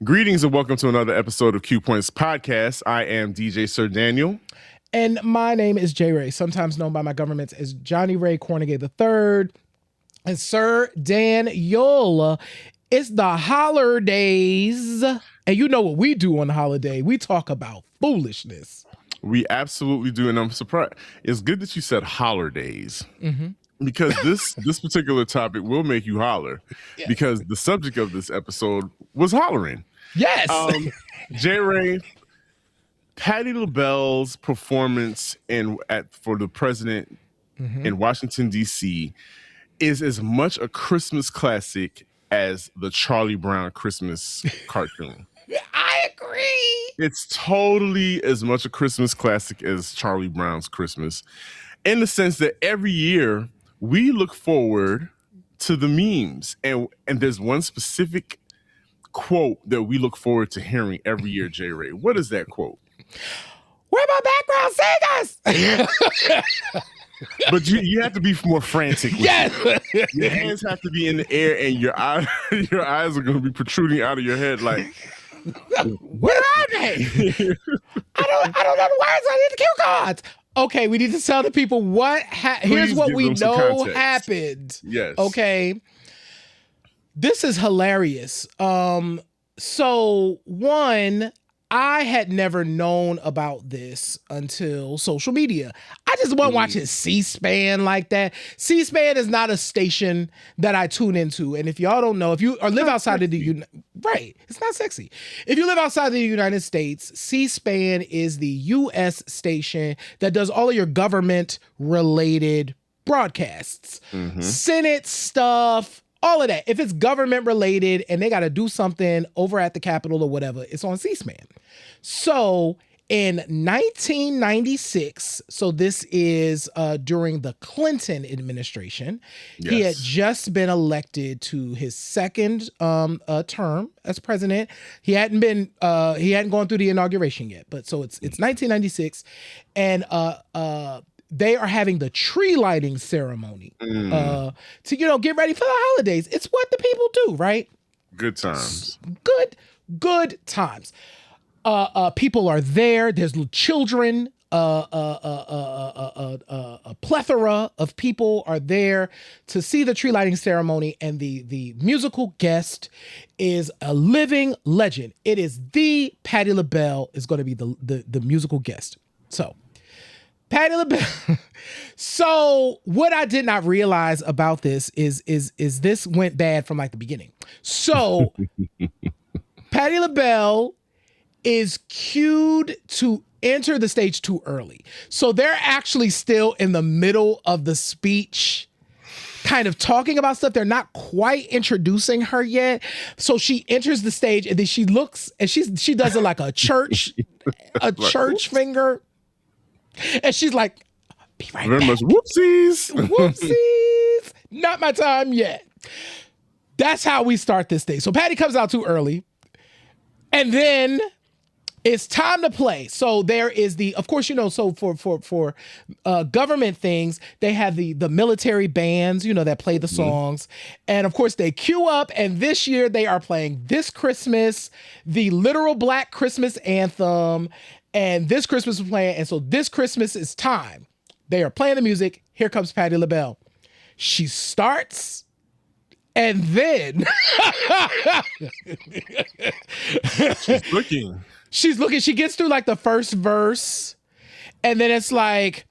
Greetings and welcome to another episode of Q Points Podcast. I am DJ Sir Daniel. And my name is J. Ray, sometimes known by my government as Johnny Ray Cornegay III. And Sir Daniel, it's the holidays. And you know what we do on the holiday. We talk about foolishness. We absolutely do. And I'm surprised. It's good that you said holidays. Because this particular topic will make you holler. Yeah. Because the subject of this episode was hollering. Yes. J. Ray, Patti LaBelle's performance for the president in Washington, D.C. is as much a Christmas classic as the Charlie Brown Christmas cartoon. I agree. It's totally as much a Christmas classic as Charlie Brown's Christmas, in the sense that every year we look forward to the memes. And there's one specific quote that we look forward to hearing every year, J. Ray. What is that quote? Where my background singers? But you have to be more frantic. Yes. Your hands have to be in the air and your eyes are going to be protruding out of your head like, where are they? I don't know the words. I need the cue cards. Okay, we need to tell the people here's what we know happened. Yes. Okay. This is hilarious. So one, I had never known about this until social media. I just wasn't watching C-SPAN like that. C-SPAN is not a station that I tune into. And if y'all don't know, if you live outside of the right, it's not sexy. If you live outside of the United States, C-SPAN is the U.S. station that does all of your government-related broadcasts, Senate stuff, all of that. If it's government related and they got to do something over at the Capitol or whatever, it's on C-SPAN. So in 1996, so this is during the Clinton administration, he had just been elected to his second term as president. He hadn't gone through the inauguration yet, but so it's 1996, and they are having the tree lighting ceremony to get ready for the holidays. It's what the people do, right? Good times. Good times. People are there. There's children. A plethora of people are there to see the tree lighting ceremony, and the musical guest is a living legend. It is the Patti LaBelle is going to be the musical guest. So Patti LaBelle. So what I did not realize about this is this went bad from like the beginning. So Patti LaBelle is cued to enter the stage too early. So they're actually still in the middle of the speech, kind of talking about stuff. They're not quite introducing her yet. So she enters the stage and then she looks and she does it like a church finger. And she's like, be right back. Whoopsies. Whoopsies. Not my time yet. That's how we start this thing. So Patti comes out too early. And then it's time to play. So there is of course, so for government things, they have the military bands, that play the songs. And of course they queue up. And this year they are playing This Christmas, the literal Black Christmas anthem. And This Christmas is playing. And so this Christmas is time. They are playing the music. Here comes Patti LaBelle. She starts. And then she's looking. She gets through like the first verse. And then it's like,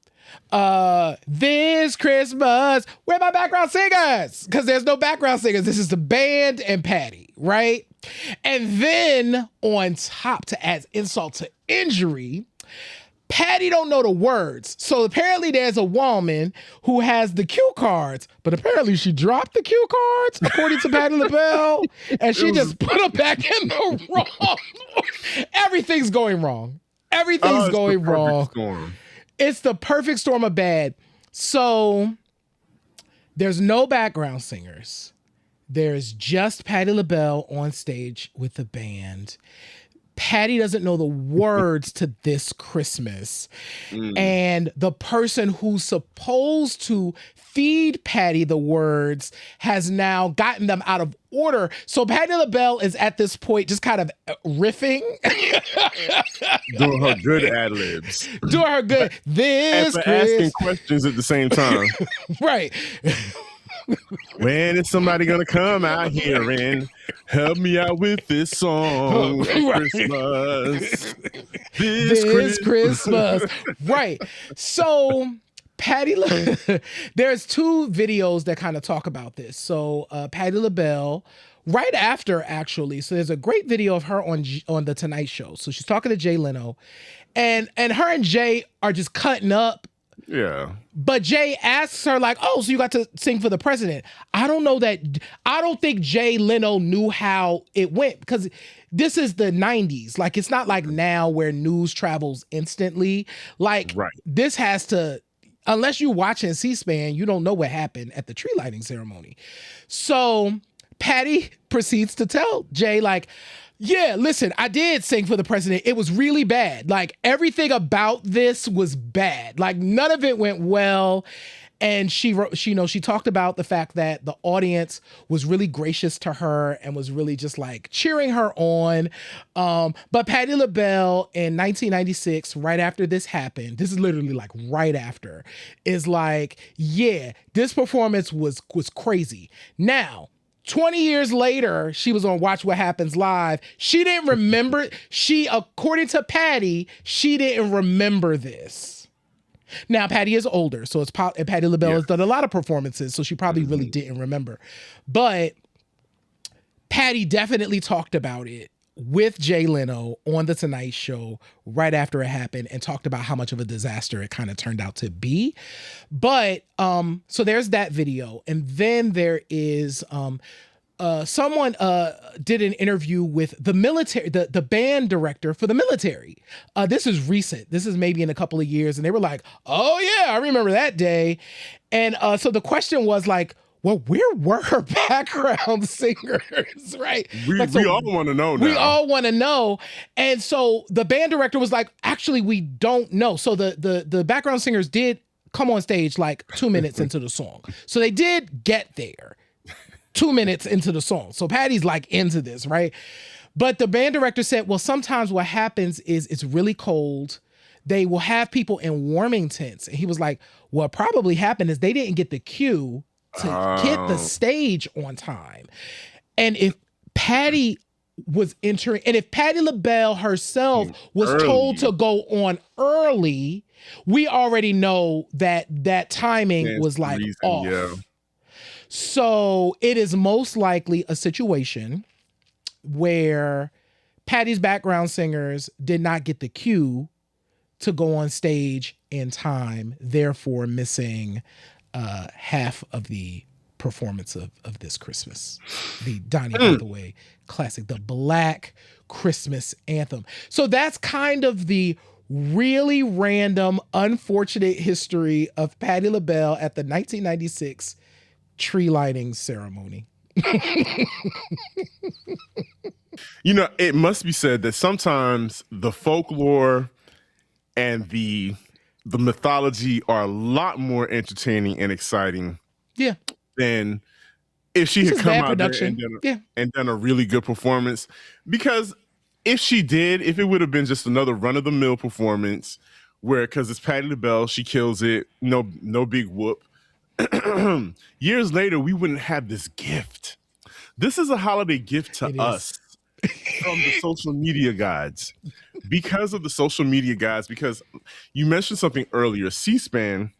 this Christmas, where my background singers? Because there's no background singers. This is the band and Patti, right? And then on top, to add insult to injury, Patti don't know the words. So apparently there's a woman who has the cue cards, but apparently she dropped the cue cards, according to Patti LaBelle, and she just put them back in the wrong. Everything's going wrong. Everything's going wrong. Storm. It's the perfect storm of bad. So there's no background singers. There's just Patti LaBelle on stage with the band. Patti doesn't know the words to This Christmas. Mm. And the person who's supposed to feed Patti the words has now gotten them out of order. So Patti LaBelle is at this point just kind of riffing. Doing her good ad libs. Doing her good. And This for asking Chris. questions at the same time. Right. When is somebody gonna come out here and help me out with this song at Right. Christmas? This Christmas. Right. So there's two videos that kind of talk about this. So Patti LaBelle, right after actually, so there's a great video of her on the Tonight Show. So she's talking to Jay Leno, and her and Jay are just cutting up. Yeah. But Jay asks her like, "Oh, so you got to sing for the president?" I don't think Jay Leno knew how it went, because this is the 90s. Like, it's not like now where news travels instantly. Like, Right. this has to, unless you're watching C-SPAN, you don't know what happened at the tree lighting ceremony. So Patti proceeds to tell Jay like, "Yeah, listen, I did sing for the president. It was really bad. Like, everything about this was bad. Like, none of it went well." And she talked about the fact that the audience was really gracious to her and was really just like cheering her on. But Patti LaBelle in 1996, right after this happened, this is literally like right after, is like, "Yeah, this performance was crazy." Now, 20 years later, she was on Watch What Happens Live. She didn't remember. According to Patti, she didn't remember this. Now, Patti is older, so Patti LaBelle has done a lot of performances, so she probably really didn't remember. But Patti definitely talked about it with Jay Leno on The Tonight Show right after it happened, and talked about how much of a disaster it kind of turned out to be. But so there's that video, and then there is someone did an interview with the military, the band director for the military. This is recent. This is maybe in a couple of years, and they were like, "Oh yeah, I remember that day." And so the question was like, well, where were her background singers, right? We all want to know now. We all want to know. And so the band director was like, "Actually, we don't know." So the background singers did come on stage like 2 minutes into the song. So they did get there 2 minutes into the song. So Patti's like into this, right? But the band director said, well, sometimes what happens is it's really cold. They will have people in warming tents. And he was like, what probably happened is they didn't get the cue to hit the stage on time. And if Patti was entering, and if Patti LaBelle herself was told to go on early, we already know that timing was like off. Yeah. So it is most likely a situation where Patti's background singers did not get the cue to go on stage in time, therefore missing half of the performance of This Christmas, the Donny Hathaway classic, the Black Christmas anthem. So that's kind of the really random, unfortunate history of Patti LaBelle at the 1996 tree lighting ceremony. You know, it must be said that sometimes the folklore and the mythology are a lot more entertaining and exciting. Yeah. Than if she had come out production. there and done a really good performance. Because if it would have been just another run-of-the-mill performance where, because it's Patti LaBelle, she kills it, no big whoop. Years later, we wouldn't have this gift. This is a holiday gift to us from the social media gods. Because of the social media gods, because you mentioned something earlier, C-SPAN,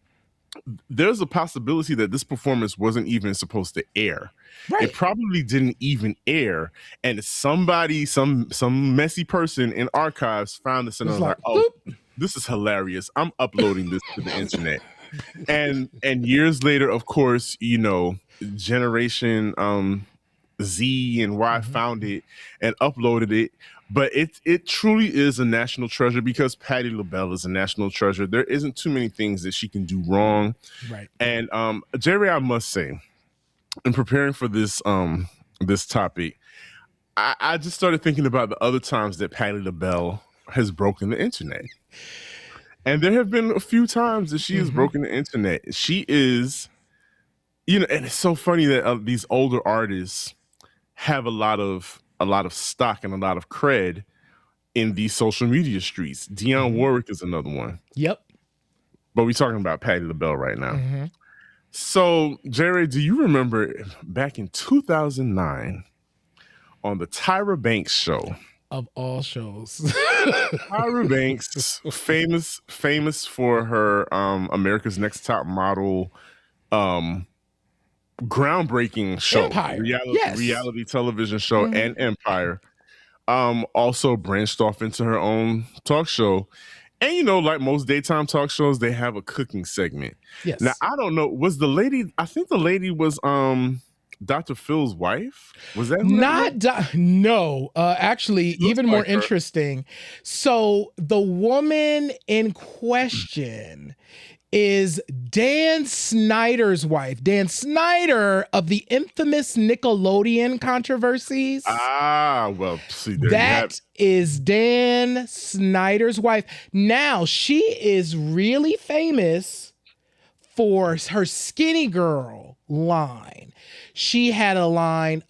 there's a possibility that this performance wasn't even supposed to air. Right. It probably didn't even air. And somebody, some messy person in archives found this and was like, oh, this is hilarious. I'm uploading this to the internet. And years later, of course, you know, Generation Z and Y found it and uploaded it. But it truly is a national treasure, because Patti LaBelle is a national treasure. There isn't too many things that she can do wrong. Right. And Jerry, I must say, in preparing for this this topic, I just started thinking about the other times that Patti LaBelle has broken the internet. And there have been a few times that she has broken the internet. She is, and it's so funny that these older artists have a lot of stock and a lot of cred in these social media streets. Dionne Warwick is another one. Yep. But we're talking about Patti LaBelle right now. Mm-hmm. So, Jerry, do you remember back in 2009 on the Tyra Banks show? Of all shows. Tyra Banks, famous for her America's Next Top Model groundbreaking show. Empire. Reality television show and Empire. Also branched off into her own talk show. And like most daytime talk shows, they have a cooking segment. Yes. Now I don't know. Was the lady? I think the lady was Dr. Phil's wife. Was that no? Actually, even more interesting. So the woman in question is Dan Snyder's wife. Dan Snyder of the infamous Nickelodeon controversies. Well, see, there that is Dan Snyder's wife. Now, she is really famous for her Skinny Girl line. She has a line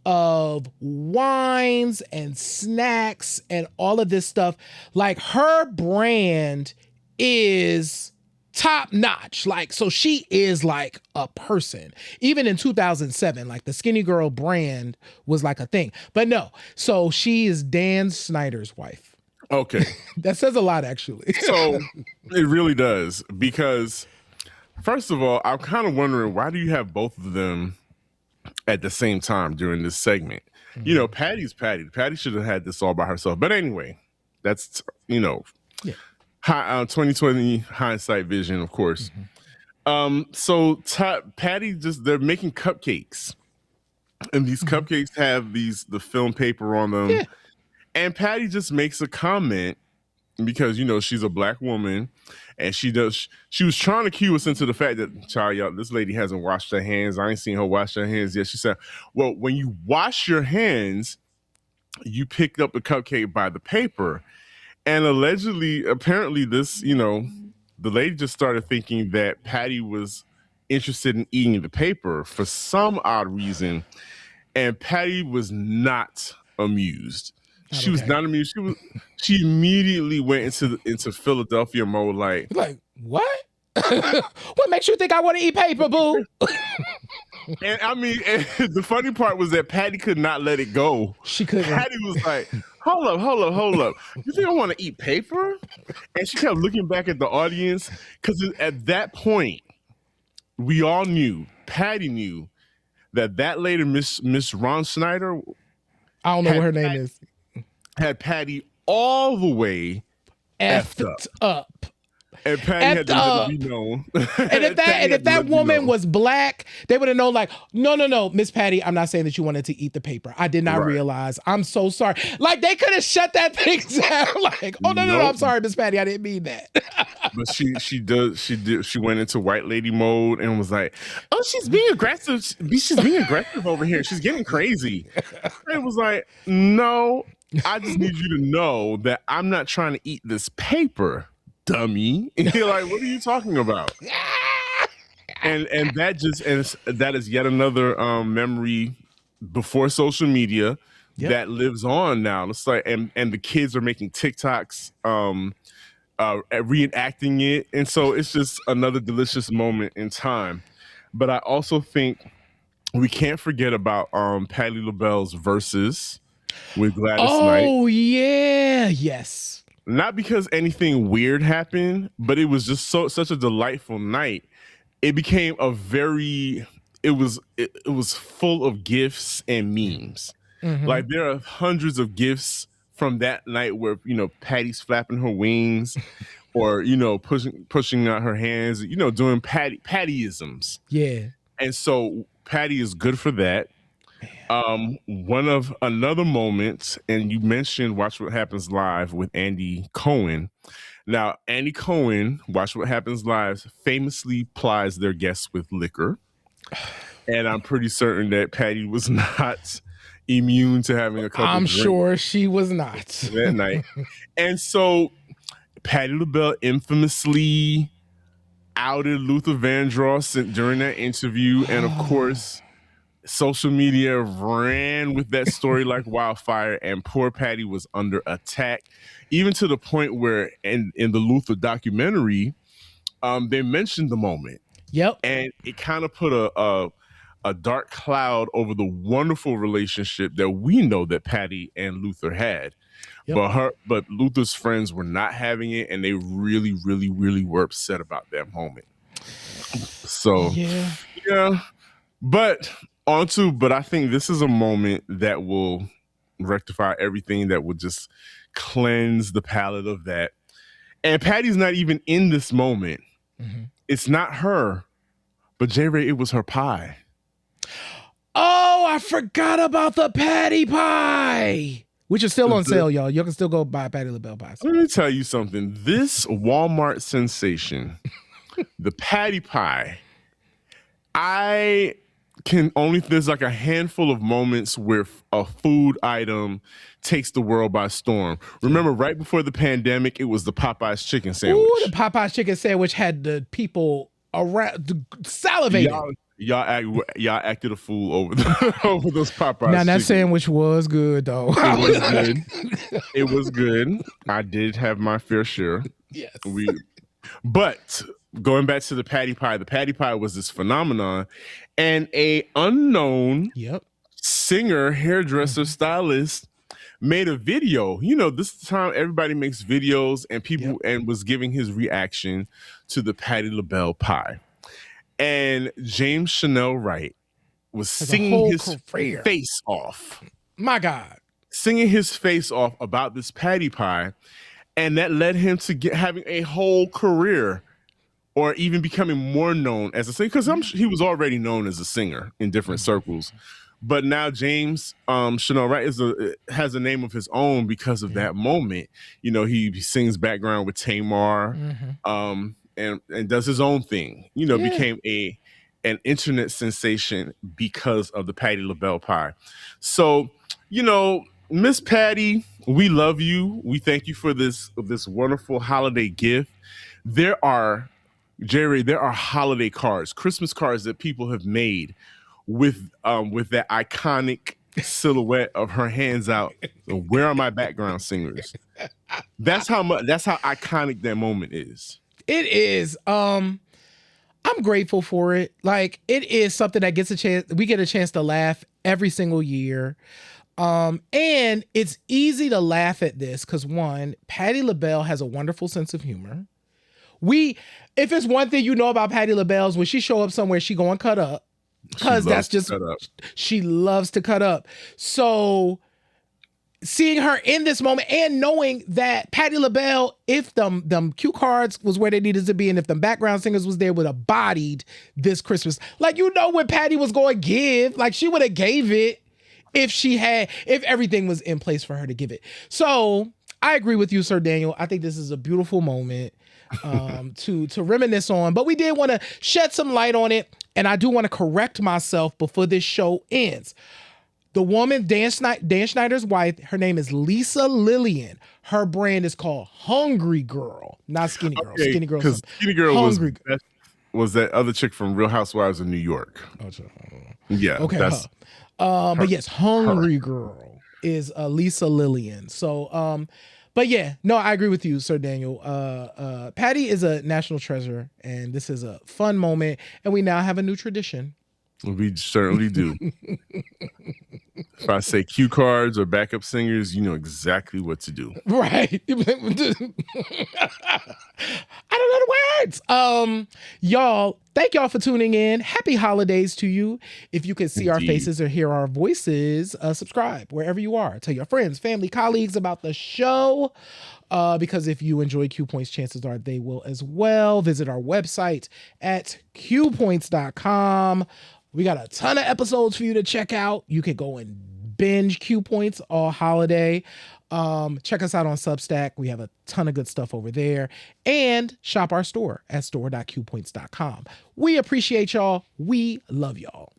of wines and snacks and all of this stuff. Like, her brand is top notch. Like, so she is like a person. Even in 2007, like the Skinny Girl brand was like a thing. But no, so she is Dan Snyder's wife. Okay. That says a lot, actually. So it really does, because first of all, I'm kind of wondering, why do you have both of them at the same time during this segment? Patty's Patti. Patti should have had this all by herself. But anyway, that's, 2020 hindsight vision, of course. So Patti they're making cupcakes, and these cupcakes have the film paper on them. And Patti just makes a comment because she's a black woman, and she was trying to cue us into the fact that, y'all, this lady hasn't washed her hands. I ain't seen her wash her hands yet. She said, well, when you wash your hands, you picked up the cupcake by the paper. And apparently this, the lady just started thinking that Patti was interested in eating the paper for some odd reason. And Patti was not amused. She was not amused. She immediately went into Philadelphia mode, like what? What makes you think I want to eat paper, boo? And I mean, the funny part was that Patti could not let it go. She couldn't. Patti was like, hold up. You think I want to eat paper? And she kept looking back at the audience, because at that point, we all knew, Patti knew, that lady, Miss Ron Schneider, I don't know what her name is, had Patti all the way effed up. And Patti had to let it be known. And if that woman was black, they would have known, like, no, Miss Patti, I'm not saying that you wanted to eat the paper. I did not realize. I'm so sorry. Like, they could have shut that thing down. Like, oh, no, I'm sorry, Miss Patti, I didn't mean that. But she went into white lady mode and was like, oh, she's being aggressive. She's being aggressive over here. She's getting crazy. It was like, no, I just need you to know that I'm not trying to eat this paper, dummy. And you're like, what are you talking about? And that is yet another memory before social media that lives on now. It's like, and the kids are making TikToks reenacting it, and so it's just another delicious moment in time. But I also think we can't forget about Patti LaBelle's verses with Gladys Knight. Oh yeah, yes. Not because anything weird happened, but it was just such a delightful night. It became it was full of gifs and memes. Like, there are hundreds of gifs from that night where, Patty's flapping her wings or, pushing out her hands, doing Pattyisms. Yeah. And so Patti is good for that. Another moment, and you mentioned Watch What Happens Live with Andy Cohen. Now, Andy Cohen, Watch What Happens Live, famously plies their guests with liquor. And I'm pretty certain that Patti was not immune to having a couple I'm drinks sure she was not. that night. And so Patti LaBelle infamously outed Luther Vandross during that interview. And of course, social media ran with that story like wildfire, and poor Patti was under attack, even to the point where in the Luther documentary, they mentioned the moment. Yep. And it kind of put a dark cloud over the wonderful relationship that we know that Patti and Luther had. Yep. But Luther's friends were not having it, and they really, really, really were upset about that moment. So yeah. But I think this is a moment that will rectify everything, that will just cleanse the palate of that. And Patty's not even in this moment. Mm-hmm. It's not her, but J Ray, it was her pie. Oh, I forgot about the Patti Pie, which is still on sale, y'all. You can still go buy Patti LaBelle pies. Let me tell you something. This Walmart sensation, the Patti Pie, there's like a handful of moments where a food item takes the world by storm. Remember, right before the pandemic, it was the Popeye's chicken sandwich. Ooh, the Popeye's chicken sandwich had the people around salivating. Y'all acted a fool over those Popeyes. Now that sandwich was good though. It was good. It was good. I did have my fair share. Yes. But going back to the Patti Pie was this phenomenon, and a unknown singer, hairdresser, stylist made a video. You know, this time everybody makes videos, and people and was giving his reaction to the Patti LaBelle pie. And James Chanel Wright was singing his face off. My God. Singing his face off about this Patti Pie. And that led him to having a whole career, or even becoming more known as a singer, because he was already known as a singer in different circles. But now James Chanel Wright has a name of his own because of that moment. You know, he sings background with Tamar, and does his own thing. You know, became an internet sensation because of the Patti LaBelle pie. So, you know, Miss Patti, we love you. We thank you for this wonderful holiday gift. There are holiday cards, Christmas cards that people have made with that iconic silhouette of her hands out. Where are my background singers? That's how iconic that moment is. It is. I'm grateful for it. Like, it is something that we get a chance to laugh every single year. And it's easy to laugh at this because, one, Patti LaBelle has a wonderful sense of humor. If it's one thing you know about Patti LaBelle's, when she show up somewhere, she going to cut up. Because she loves to cut up. So seeing her in this moment and knowing that Patti LaBelle, if them cue cards was where they needed to be, and if the background singers was there, would have bodied this Christmas. Like, you know what Patti was going to give. Like, she would have gave it if everything was in place for her to give it. So I agree with you, Sir Daniel. I think this is a beautiful moment to reminisce on, but we did want to shed some light on it. And I do want to correct myself before this show ends. The woman, Dan Schneider's wife, her name is Lisa Lillian. Her brand is called Hungry Girl, not Skinny Girl. Okay, Skinny Girl. Because Skinny Girl was that other chick from Real Housewives of New York. Yeah. Okay. But yes, Hungry Girl is Lisa Lillian. So, but yeah, no, I agree with you, Sir Daniel. Patti is a national treasure, and this is a fun moment, and we now have a new tradition. We certainly do. If I say cue cards or backup singers, you know exactly what to do. Right. I don't know the words. Y'all, thank y'all for tuning in. Happy holidays to you. If you can see our faces or hear our voices, subscribe wherever you are. Tell your friends, family, colleagues about the show. Because if you enjoy Q Points, chances are they will as well. Visit our website at qpoints.com. We got a ton of episodes for you to check out. You can go and binge Q Points all holiday. Check us out on Substack. We have a ton of good stuff over there. And shop our store at store.qpoints.com. We appreciate y'all. We love y'all.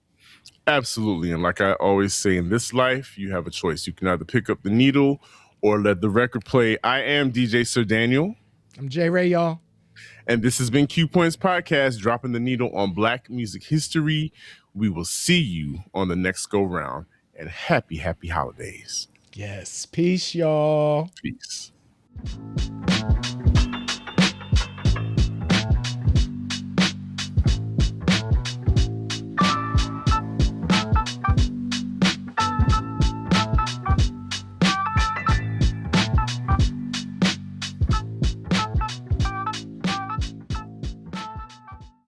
Absolutely. And like I always say, in this life, you have a choice. You can either pick up the needle or let the record play. I am DJ Sir Daniel. I'm J Ray, y'all. And this has been Q Points Podcast, dropping the needle on Black music history. We will see you on the next go round. And happy holidays. Yes. Peace, y'all. Peace.